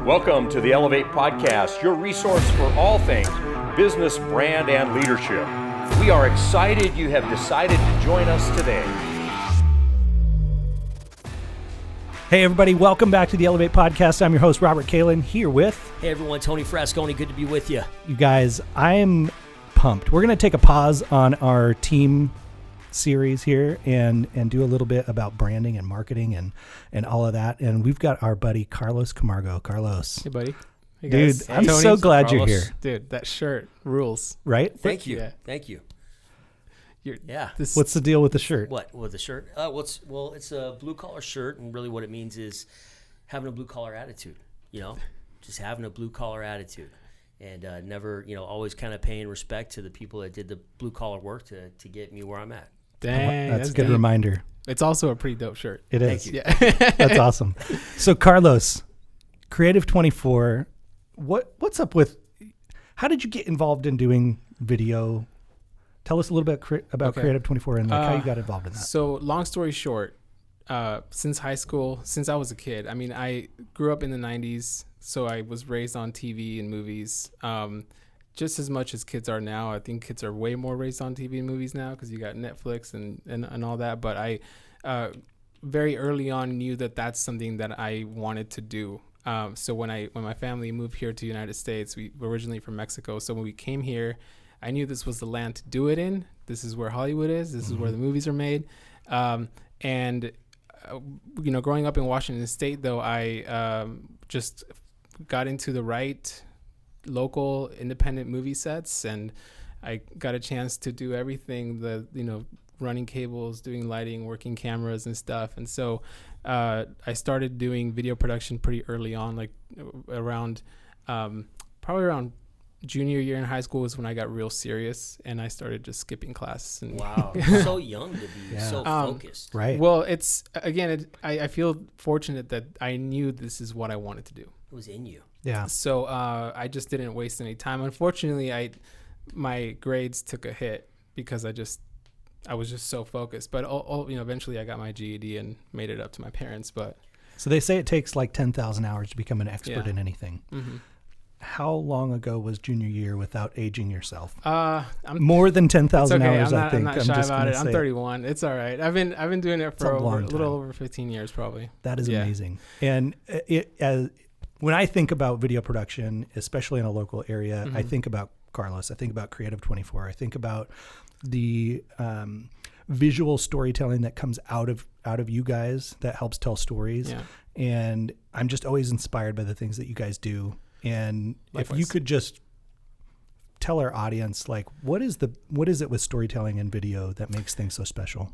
Welcome to the Elevate Podcast, your resource for all things business, brand, and leadership. We are excited you have decided to join us today. Hey everybody, welcome back to the Elevate Podcast. I'm your host, Robert Kalin, here with... Hey everyone, Tony Frasconi, good to be with you. You guys, I am pumped. We're going to take a pause on our team series here and do a little bit about branding and marketing and all of that. And we've got our buddy, Carlos Camargo. Carlos. Hey buddy. Hey dude, guys. I'm Tony, so glad Carlos. you're here. Dude, that shirt rules. Right? Thank you. Yeah. Thank you. Yeah. What's the deal with the shirt? What with the shirt? It's a blue collar shirt, and really what it means is having a blue collar attitude. You know, just having a blue collar attitude, and never, always kind of paying respect to the people that did the blue collar work to get me where I'm at. Dang, that's a good deep. reminder. It's also a pretty dope shirt. It is. Thank you. Yeah. That's awesome. So Carlos, Creative 24, what's up with, how did you get involved in doing video? Tell us a little bit about Creative 24 and how you got involved in that. So long story short, since high school, since I was a kid, I mean, I grew up in the 90s, so I was raised on TV and movies. Just as much as kids are now. I think kids are way more raised on TV and movies now because you got Netflix and all that. But I very early on knew that that's something that I wanted to do. So when my family moved here to the United States, we were originally from Mexico. So when we came here, I knew this was the land to do it in. This is where Hollywood is. This is where the movies are made. And growing up in Washington State, though, I just got into the right local independent movie sets, and I got a chance to do everything, running cables, doing lighting, working cameras and stuff. And so I started doing video production pretty early on, like around probably around junior year in high school was when I got real serious, and I started just skipping class. And Wow, so young to be so focused. Right. Well, it's again, I feel fortunate that I knew this is what I wanted to do. It was in you. Yeah. So I just didn't waste any time. Unfortunately, my grades took a hit because I was just so focused. But eventually I got my GED and made it up to my parents. But So they say it takes like 10,000 hours to become an expert in anything. Mm-hmm. How long ago was junior year without aging yourself? I'm More than 10,000 okay. hours, I think. I'm not shy just about it. gonna I'm say 31. It's all right. I've been doing it for a little over 15 years probably. That is amazing. And when I think about video production, especially in a local area, I think about Carlos. I think about Creative 24. I think about the visual storytelling that comes out of you guys that helps tell stories. Yeah. And I'm just always inspired by the things that you guys do. And likewise, if you could just tell our audience, like, what is it with storytelling and video that makes things so special?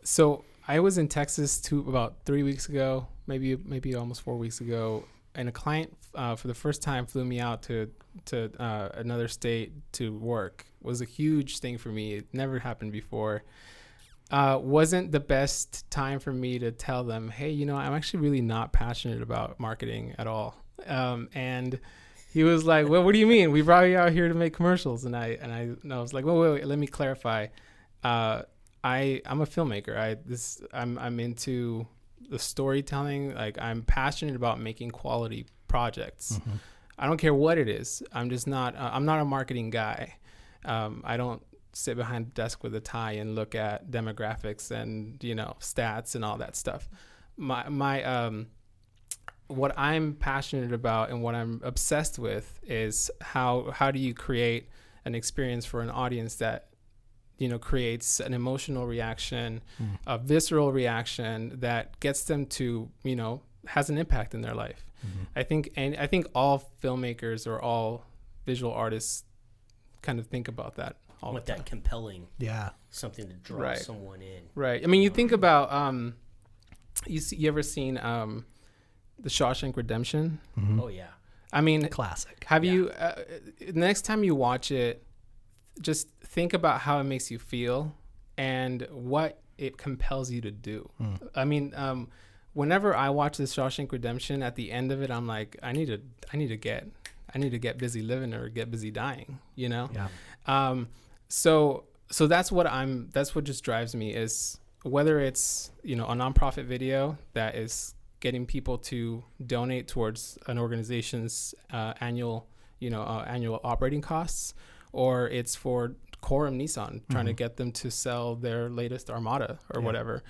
So I was in Texas about 3 weeks ago, maybe almost 4 weeks ago, and a client for the first time flew me out to another state to work. It was a huge thing for me. It never happened before. Wasn't the best time for me to tell them, hey, I'm actually really not passionate about marketing at all. And he was like, well, what do you mean? We brought you out here to make commercials. And I was like, well, wait, let me clarify. I'm a filmmaker. I'm into the storytelling. Like, I'm passionate about making quality projects. Mm-hmm. I don't care what it is. I'm just not, I'm not a marketing guy. I don't sit behind a desk with a tie and look at demographics and, stats and all that stuff. What I'm passionate about and what I'm obsessed with is how do you create an experience for an audience that, creates an emotional reaction, a visceral reaction that gets them to, has an impact in their life. Mm-hmm. I think all filmmakers or all visual artists kind of think about that all the time. That compelling, something to draw someone in. Right. I mean, you think about, you ever seen The Shawshank Redemption? Mm-hmm. Oh yeah. I mean, classic. Have you next time you watch it, just think about how it makes you feel and what it compels you to do. I mean, whenever I watch The Shawshank Redemption, at the end of it, I'm like, I need to get busy living or get busy dying, Yeah. So that's what just drives me is whether it's, a nonprofit video that is getting people to donate towards an organization's annual operating costs, or it's for Quorum Nissan trying to get them to sell their latest Armada or whatever.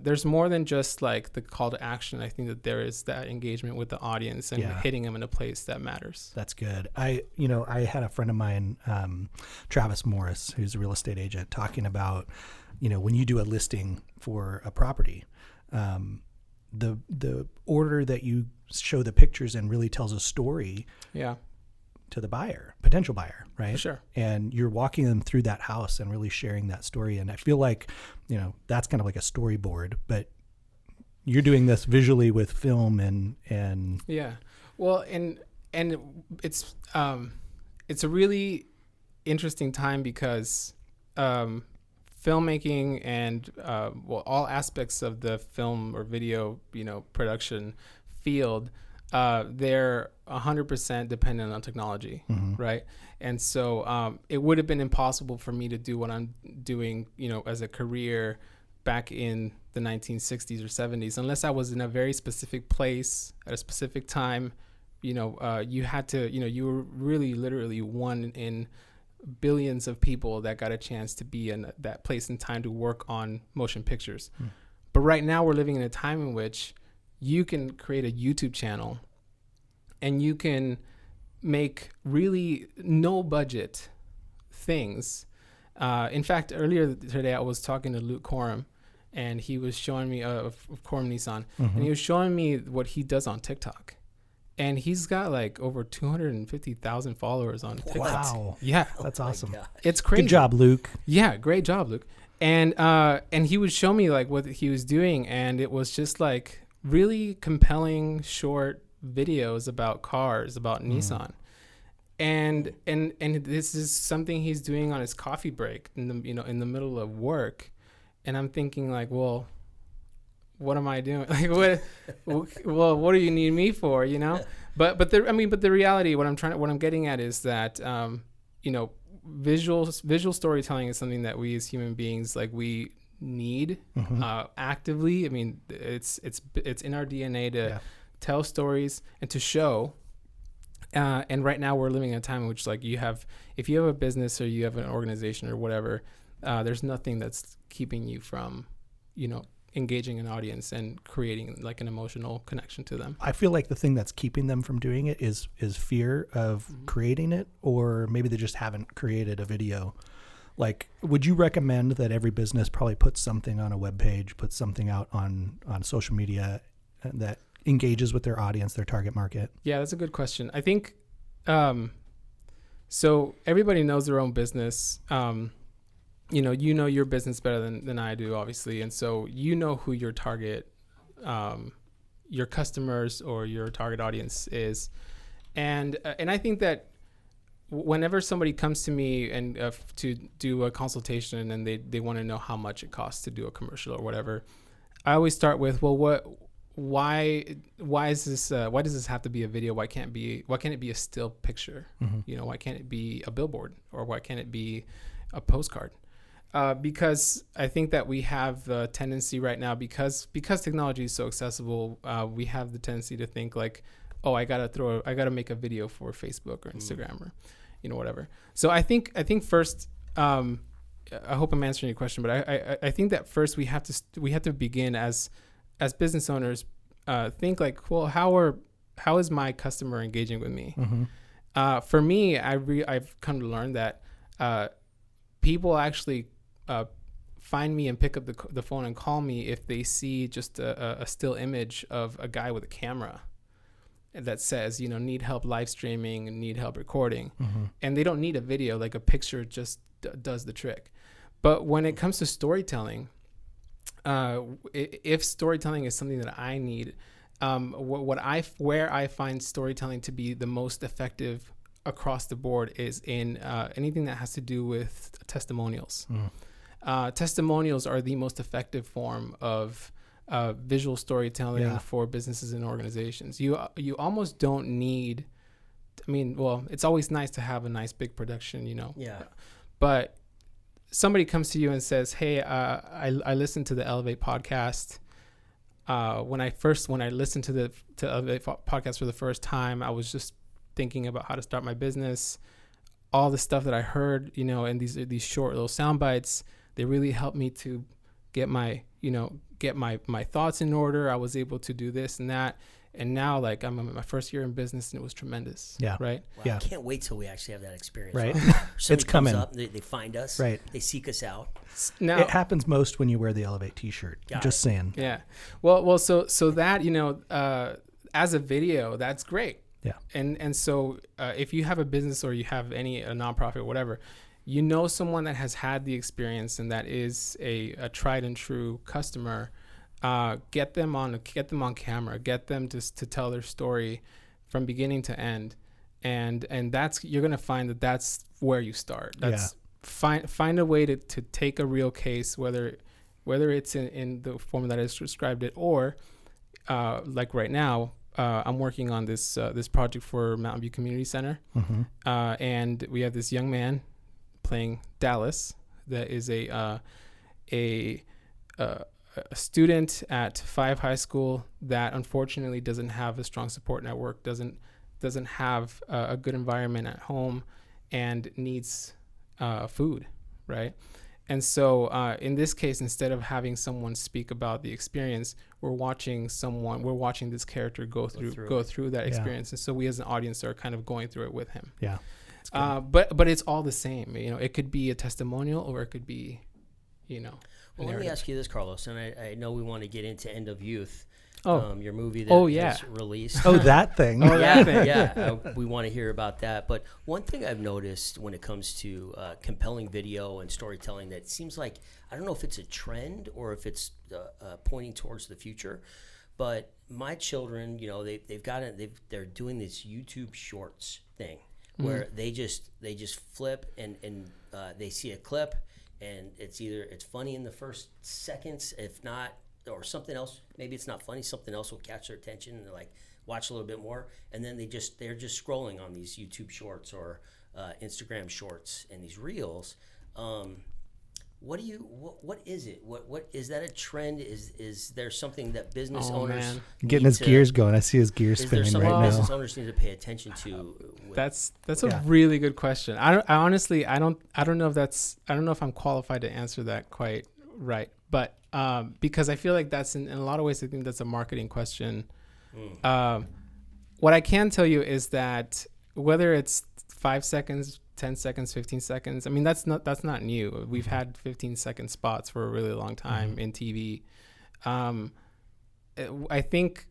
There's more than just like the call to action. I think that there is that engagement with the audience and hitting them in a place that matters. That's good. I had a friend of mine, Travis Morris, who's a real estate agent, talking about, when you do a listing for a property, the order that you show the pictures in really tells a story. Yeah. To the potential buyer, right? For sure. And you're walking them through that house and really sharing that story. And I feel like, that's kind of like a storyboard, but you're doing this visually with film and yeah. Well, and it's a really interesting time because filmmaking and all aspects of the film or video, production field, they're 100% dependent on technology, right? And so it would have been impossible for me to do what I'm doing, as a career back in the 1960s or 70s, unless I was in a very specific place at a specific time. You had to, you were really literally one in billions of people that got a chance to be in that place in time to work on motion pictures. But right now we're living in a time in which you can create a YouTube channel and you can make really no budget things. In fact, earlier today I was talking to Luke Quorum, and he was showing me of Quorum Nissan, and he was showing me what he does on TikTok. And he's got like over 250,000 followers on TikTok. Wow. Yeah. That's awesome. It's crazy. Good job, Luke. Yeah, great job, Luke. And he would show me like what he was doing, and it was just like really compelling short videos about cars, about Nissan. And this is something he's doing on his coffee break in the middle of work. And I'm thinking like, well, what am I doing? Like, what do you need me for? But the reality, what I'm getting at is that, visual storytelling is something that we as human beings, like, we need actively. I mean, it's in our DNA to tell stories and to show. And right now we're living in a time in which, like, if you have a business or you have an organization or whatever, there's nothing that's keeping you from, engaging an audience and creating like an emotional connection to them. I feel like the thing that's keeping them from doing it is fear of creating it, or maybe they just haven't created a video. Like, would you recommend that every business probably puts something on a web page, puts something out on social media that engages with their audience, their target market? Yeah, that's a good question. I think, so everybody knows their own business. You know your business better than I do, obviously. And so who your target, your customers or your target audience is. And I think that whenever somebody comes to me and to do a consultation and they want to know how much it costs to do a commercial or whatever, I always start with, well, why is this? Why does this have to be a video? Why can't it be a still picture? Why can't it be a billboard, or why can't it be a postcard? Because I think that we have the tendency right now, because technology is so accessible, we have the tendency to think like, oh, I gotta make a video for Facebook or Instagram or, whatever. So I think first, I hope I'm answering your question, but I think that first we have to begin as business owners, think like, well, how is my customer engaging with me? For me, I've come to learn that people actually find me and pick up the phone and call me if they see just a still image of a guy with a camera that says, need help live streaming and need help recording. And they don't need a video, like a picture just does the trick. But when it comes to storytelling, if storytelling is something that I need, where I find storytelling to be the most effective across the board is in anything that has to do with testimonials. Testimonials are the most effective form of visual storytelling for businesses and organizations. You almost don't need, it's always nice to have a nice big production, but somebody comes to you and says, hey, I listened to the Elevate podcast. when I listened to the podcast for the first time, I was just thinking about how to start my business. All the stuff that I heard, and these short little sound bites, they really helped me to get my thoughts in order. I was able to do this and that. And now, like, I'm in my first year in business, and it was tremendous. Yeah. Right. Wow, Yeah. I can't wait till we actually have that experience. Right. Somebody It's coming. comes up, they find us. Right. They seek us out. Now, It happens most when you wear the Elevate T-shirt. Got Just saying. yeah. Well, so that, as a video, that's great. Yeah. And so if you have a business or you have a nonprofit or whatever, someone that has had the experience and that is a tried and true customer, get them on camera, get them to tell their story from beginning to end. And you're going to find that that's where you start. Find a way to take a real case, whether it's in the form that I just described it, or like right now, I'm working on this project for Mountain View Community Center. Mm-hmm. And we have this young man playing Dallas that is a student at 5 High School that unfortunately doesn't have a strong support network, doesn't have a good environment at home, and needs food, right? And so in this case, instead of having someone speak about the experience, we're watching this character go through that experience. And so we as an audience are kind of going through it with him. Yeah. But it's all the same. It could be a testimonial, or it could be, Well, let me ask you this, Carlos, and I know we want to get into End of Youth, your movie that is released. Oh, that thing. We want to hear about that. But one thing I've noticed when it comes to compelling video and storytelling, that seems like, I don't know if it's a trend or if it's pointing towards the future, but my children, they're doing this YouTube Shorts thing where they just flip and they see a clip, and it's funny in the first seconds, if not, or something else. Maybe it's not funny. Something else will catch their attention, and they're like, watch a little bit more, and then they're just scrolling on these YouTube Shorts or Instagram Shorts and these Reels. What is it? What is that a trend? Is there something that business owners getting his gears going? I see his gears spinning right now. Business owners need to pay attention to? That's a really good question. I don't know if I'm qualified to answer that quite right, but because I feel like that's in a lot of ways, I think that's a marketing question. What I can tell you is that whether it's 5 seconds, 10 seconds, 15 seconds, I mean, that's not new. We've had 15-second spots for a really long time in TV. I think,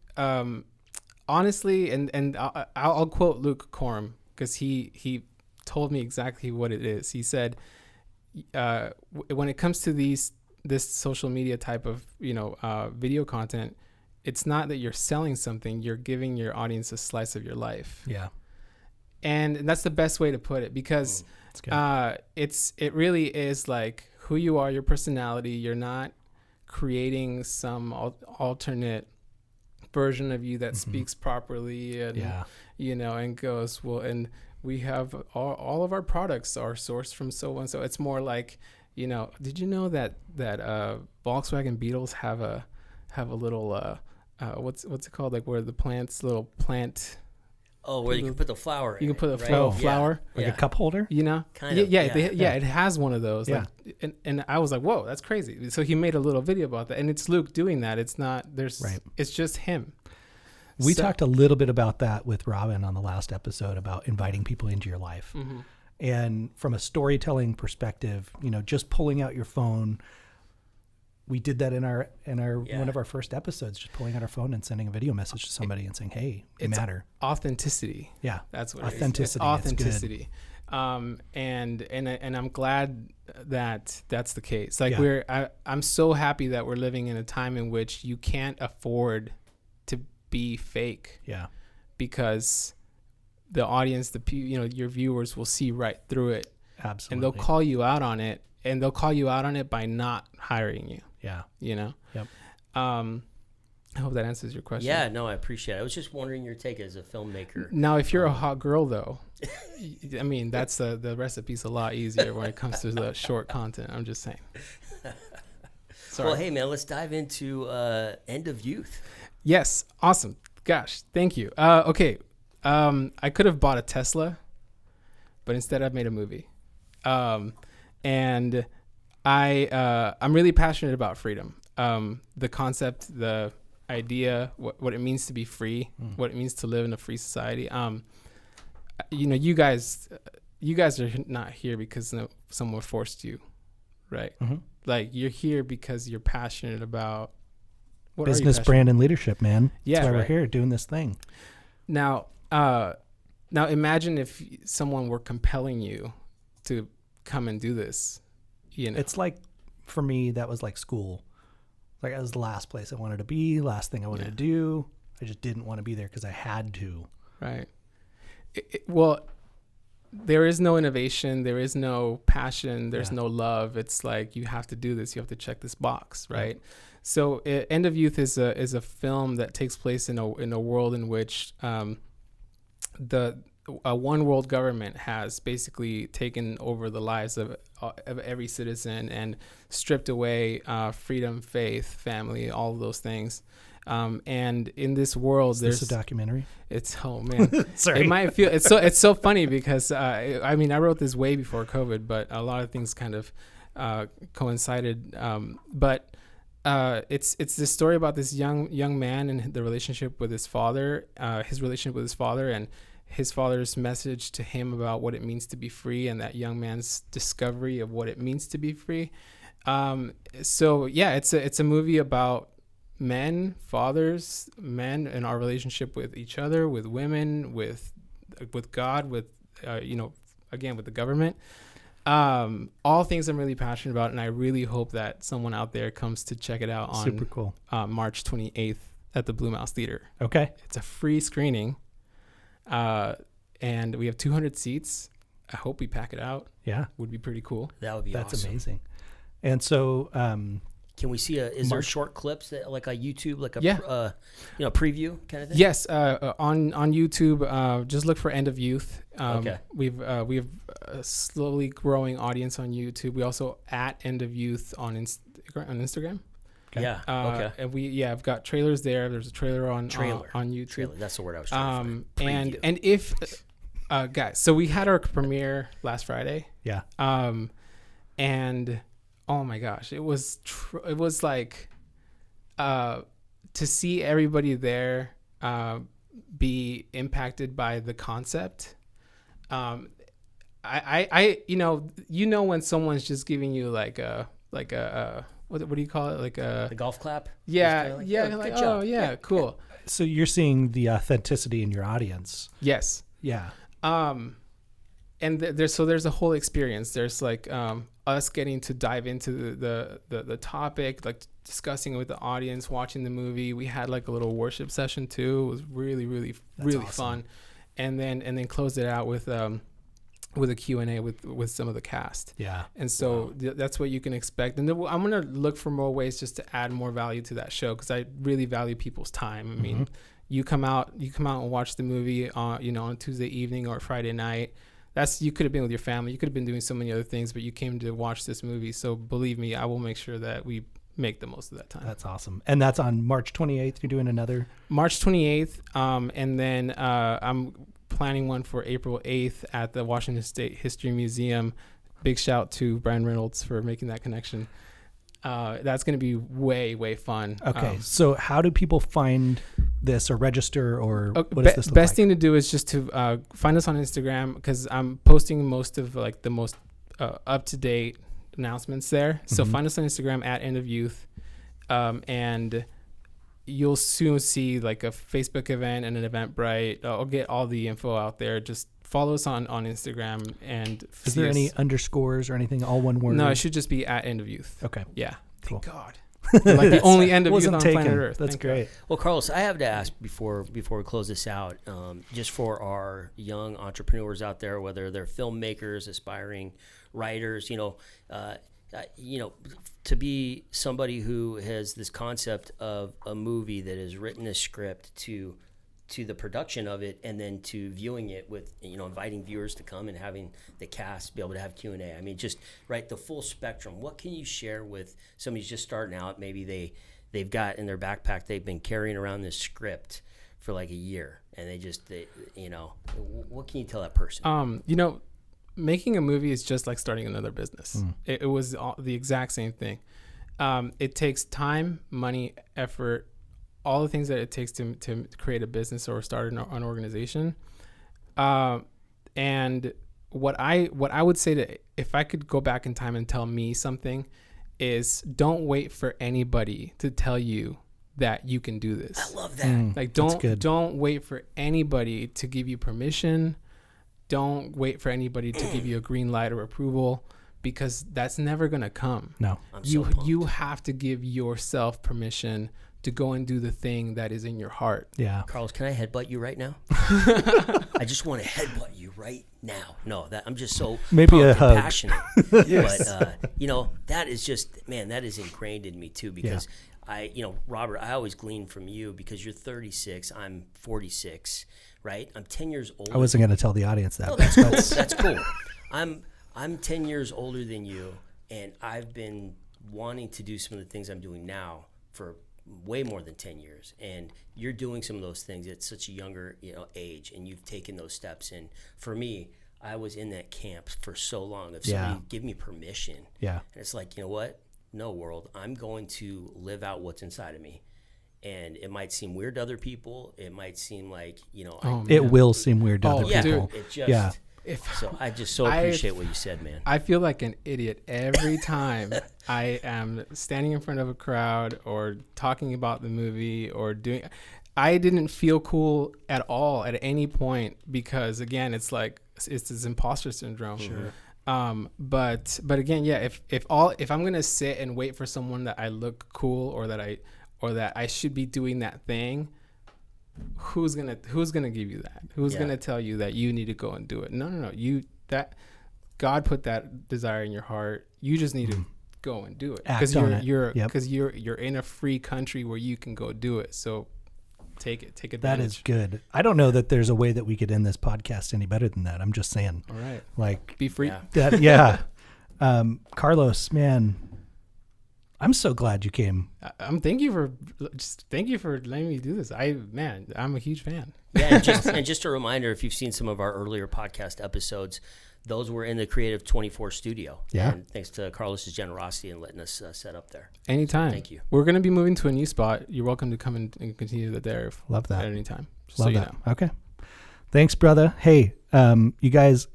honestly, and I'll quote Luke Coram, because he told me exactly what it is. He said, when it comes to this social media type of video content, it's not that you're selling something, you're giving your audience a slice of your life. Yeah. And that's the best way to put it, because it really is like who you are, your personality. You're not creating some alternate version of you that speaks properly and and goes, well, and we have all of our products are sourced from so and so. It's more like, did you know that Volkswagen Beetles have a little what's it called, like where the little plant. Oh, where you can put the flower in. You can put a right? flower. Like a cup holder? Kind of. It has one of those. Yeah. Like, and I was like, whoa, that's crazy. So he made a little video about that. And it's Luke doing that. It's not, it's just him. We talked a little bit about that with Robin on the last episode about inviting people into your life. Mm-hmm. And from a storytelling perspective, just pulling out your phone. We did that in our one of our first episodes, just pulling out our phone and sending a video message to somebody and saying, "Hey, you matter." Authenticity. Yeah, that's what authenticity. Authenticity. And I'm glad that that's the case. Like I'm so happy that we're living in a time in which you can't afford to be fake. Yeah, because the audience, your viewers will see right through it. Absolutely, and they'll call you out on it. And they'll call you out on it by not hiring you. Yeah. Yep. I hope that answers your question. Yeah, no, I appreciate it. I was just wondering your take as a filmmaker. Now, if you're a hot girl, though, I mean, that's the recipe's a lot easier when it comes to the short content. I'm just saying. Sorry. Well, hey man, let's dive into End of Youth. Yes. Awesome. Gosh, thank you. Okay. I could have bought a Tesla, but instead I've made a movie. And I'm really passionate about freedom. The concept, the idea, what it means to be free, what it means to live in a free society. You guys are not here because someone forced you, right? Mm-hmm. Like, you're here because you're passionate about business, brand, and leadership, man. Yeah, that's why right. we're here doing this thing. Now imagine if someone were compelling you to come and do this. It's like, for me, that was like school. Like, that was the last place I wanted to be, last thing I wanted to do. I just didn't want to be there because I had to. Right. Well, there is no innovation. There is no passion. There's no love. It's like, you have to do this. You have to check this box, right? Yeah. So, End of Youth is a film that takes place in a world in which the one world government has basically taken over the lives of every citizen and stripped away freedom, faith, family, all of those things. And in this world, there's a documentary. It's, oh man, sorry. It might feel it's so funny because I wrote this way before COVID, but a lot of things kind of coincided. But it's this story about this young man and the relationship with his father, and his father's message to him about what it means to be free, and that young man's discovery of what it means to be free. So yeah, it's a movie about fathers, men, and our relationship with each other, with women, with God, with again, with the government. All things I'm really passionate about, and I really hope that someone out there comes to check it out on super cool March 28th at the Blue Mouse Theater. Okay, it's a free screening, and we have 200 seats. I hope we pack it out. Yeah, would be pretty cool. That would be That's awesome. amazing. And so, can we see is there short clips that like a YouTube, like a preview kind of thing? Yes, on YouTube, just look for End of Youth. Okay. We have a slowly growing audience on YouTube. We also at End of Youth on Instagram. Okay. Yeah. Okay. And I've got trailers there. There's a trailer on YouTube. Trailer. That's the word I was trying to find. And if guys, so we had our premiere last Friday. Yeah. And oh my gosh, it was like to see everybody there be impacted by the concept. I when someone's just giving you like a what do you call it, like a golf clap? Yeah, cool. So you're seeing the authenticity in your audience. Yes. Yeah. And there's a whole experience. There's like us getting to dive into the topic, like discussing it with the audience, watching the movie. We had like a little worship session too. It was really, really, really awesome. Fun. And then closed it out with a Q&A with some of the cast. Yeah. And so that's what you can expect. And I'm going to look for more ways just to add more value to that show, because I really value people's time. I mean, you come out and watch the movie on Tuesday evening or Friday night. You could have been with your family. You could have been doing so many other things, but you came to watch this movie. So believe me, I will make sure that we make the most of that time. That's awesome. And that's on March 28th. You're doing another? March 28th. And then I'm planning one for April 8th at the Washington State History Museum. Big shout to Brian Reynolds for making that connection. That's going to be way, way fun. Okay. So how do people find this or register, or what does this look best like? thing to do is just to find us on Instagram, because I'm posting most of like the most up-to-date announcements there. So find us on Instagram at End of Youth, and you'll soon see like a Facebook event and an Eventbrite. I'll get all the info out there. Just follow us on Instagram. And is there any underscores or anything? All one word? No, it should just be at End of Youth. Okay. Yeah. Cool. Thank God. Like the only End of Youth on planet Earth. That's great. Well, Carlos, I have to ask before we close this out, just for our young entrepreneurs out there, whether they're filmmakers, aspiring writers, to be somebody who has this concept of a movie that has written a script to to the production of it, and then to viewing it with, inviting viewers to come and having the cast be able to have Q&A. I mean, just right, the full spectrum. What can you share with somebody who's just starting out? Maybe they've got in their backpack, they've been carrying around this script for like a year, and what can you tell that person? Making a movie is just like starting another business. It was the exact same thing. It takes time, money, effort, all the things that it takes to create a business or start an organization. And what I would say to, if I could go back in time and tell me something, is don't wait for anybody to tell you that you can do this. I love that. Like don't wait for anybody to give you permission. Don't wait for anybody to give you a green light or approval, because that's never going to come. No. You have to give yourself permission to go and do the thing that is in your heart. Yeah. Carlos, can I headbutt you right now? I just want to headbutt you right now. No, I'm just so maybe a hug. Passionate. Yes. But that is just, man, that is ingrained in me too, because Robert, I always glean from you because you're 36, I'm 46, right? I'm 10 years older. I wasn't going to tell the audience that. No, that's cool. That's cool. I'm 10 years older than you, and I've been wanting to do some of the things I'm doing now for way more than 10 years. And you're doing some of those things at such a younger age, and you've taken those steps. And for me, I was in that camp for so long of somebody give me permission. Yeah. And it's like, you know what? No, world, I'm going to live out what's inside of me. And it might seem weird to other people. It might seem like, it will seem weird to other people. It just, so I just appreciate what you said, man. I feel like an idiot every time I am standing in front of a crowd or talking about the movie or doing. I didn't feel cool at all at any point, because again, it's like it's this imposter syndrome. Sure. But again, if I'm gonna sit and wait for someone that I look cool or that I should be doing that thing, who's gonna give you that? Who's gonna tell you that you need to go and do it? No. God put that desire in your heart. You just need to go and do it, because you're in a free country where you can go do it. So take advantage. That is good. I don't know that there's a way that we could end this podcast any better than that. I'm just saying. All right. Like, be free. Carlos, man, I'm so glad you came. Thank you for letting me do this. I'm a huge fan. Yeah, and just a reminder, if you've seen some of our earlier podcast episodes, those were in the Creative 24 studio. Yeah. And thanks to Carlos's generosity in letting us set up there. Anytime. Thank you. We're going to be moving to a new spot. You're welcome to come and continue that there. Love that. At any time. Love that. Okay. Thanks, brother. Hey, you guys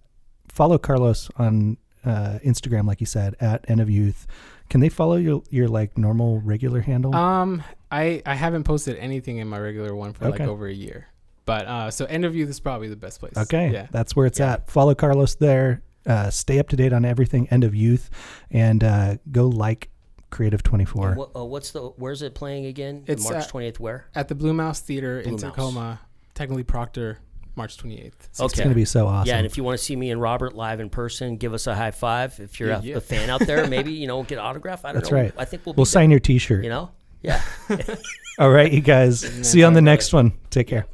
follow Carlos on Instagram, like you said, at End of Youth. Can they follow your like normal regular handle? I haven't posted anything in my regular one for like over a year. But so End of Youth is probably the best place. Okay. Yeah. That's where it's at. Follow Carlos there. Stay up to date on everything End of Youth, and go like Creative 24. Where's it playing again? It's March 28th where? At the Blue Mouse Theater in Mouse. Tacoma, technically Proctor, March 28th. So it's going to be so awesome. Yeah, and if you want to see me and Robert live in person, give us a high five. If you're a fan out there, maybe, get an autograph. I don't know. That's right. I think we'll sign your t-shirt. Yeah. All right, you guys. See you on the next one. Take care.